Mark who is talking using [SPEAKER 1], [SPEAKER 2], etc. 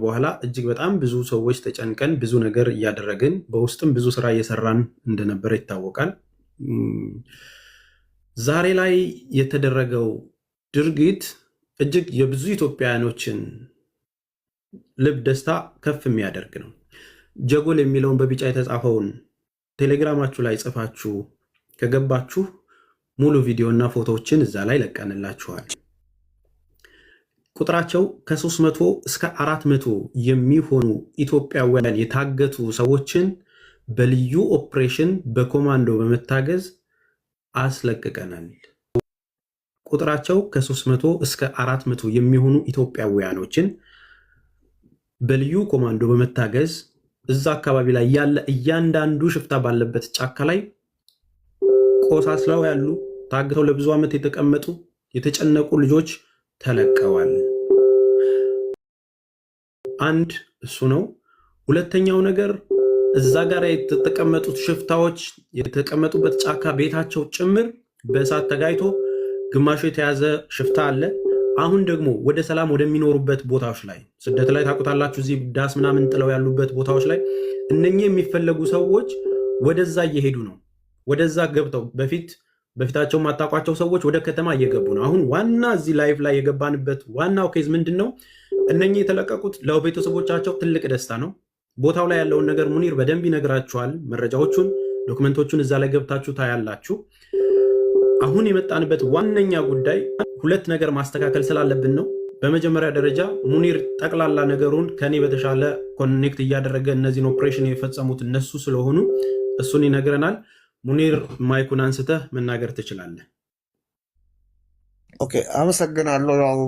[SPEAKER 1] በኋላ እጅግ በጣም ብዙ ሰዎች ተጨንቀን ብዙ ነገር እያደረግን በውስጥም ብዙ ስራ እየሰራን እንደነበረ ይታወቃል። ዛሬ ላይ የተደረገው ድርጊት እጅግ የብዙ ኢትዮጵያውያኖችን ልብ ደስታ ከፍ የሚያደርግ ነው። ጀጎል የሚለውን በቢጫ የተጻፈውን ቴሌግራማችሁ ላይ ጽፋችሁ ከገባችሁ ሙሉ ቪዲዮ እና ፎቶዎችን እዛ ላይ ለቀንላችኋል። ቁጥራቸው ከ300 እስከ 400 የሚሆኑ ኢትዮጵያውያን የታገቱ ሰዎችን በልዩ ኦፕሬሽን በኮማንዶ በመታገዝ አስለቅቀናል። ቁጥራቸው ከ300 እስከ 400 የሚሆኑ ኢትዮጵያውያኖችን በልዩ ኮማንዶ በመታገዝ እዛ አካባቢ ላይ ያለ እያንዳንዱ ሽፍታ ባለበት ጫካ ላይ ቆሳስለው ያሉ ታግተው ለብዙ ዓመት የተቀመጡ የተጨነቁ ልጆች ተለቀዋል። አንድ እሱ ነው። ሁለተኛው ነገር እዛ ጋር የተቀመጡት ሽፍታዎች የተቀመጡበት ጫካ ቤታቸው ጭምር በእሳት ተጋይቶ ግማሹ የተያዘ ሽፍታ አለ። አሁን ደግሞ ወደ ሰላም ወደሚኖሩበት ቦታዎች ላይ ስደት ላይ ታውቁታላችሁ፣ እዚህ ዳስ ምናምን ጥለው ያሉበት ቦታዎች ላይ እነኚህ የሚፈለጉ ሰዎች ወደዛ እየሄዱ ነው። ወደዛ ገብተው በፊታቸው ማታቋቸው ሰዎች ወደ ከተማ እየገቡ ነው። አሁን ዋና እዚህ ላይቭ ላይ የገባንበት ዋናው ኬዝ ምንድን ነው? እነኚህ የተለቀቁት ለቤተሰቦቻቸው ትልቅ ደስታ ነው። ቦታው ላይ ያለውን ነገር ሙኒር በደንብ ይነግራችኋል። መረጃዎቹን ዶክመንቶቹን እዛ ላይ ገብታችሁ ታያላችሁ። አሁን የመጣንበት ዋነኛ ጉዳይ ሁለት ነገር ማስተካከል ስላለብን ነው። በመጀመሪያ ደረጃ ሙኒር ጠቅላላ ነገሩን ከኔ በተሻለ ኮኔክት እያደረገ እነዚህን ኦፕሬሽን የፈጸሙት እነሱ ስለሆኑ እሱን ይነግረናል። ሙኒር ማይኩን አንስተህ መናገር ትችላለህ።
[SPEAKER 2] ኦኬ፣ አመሰግናለሁ። ያው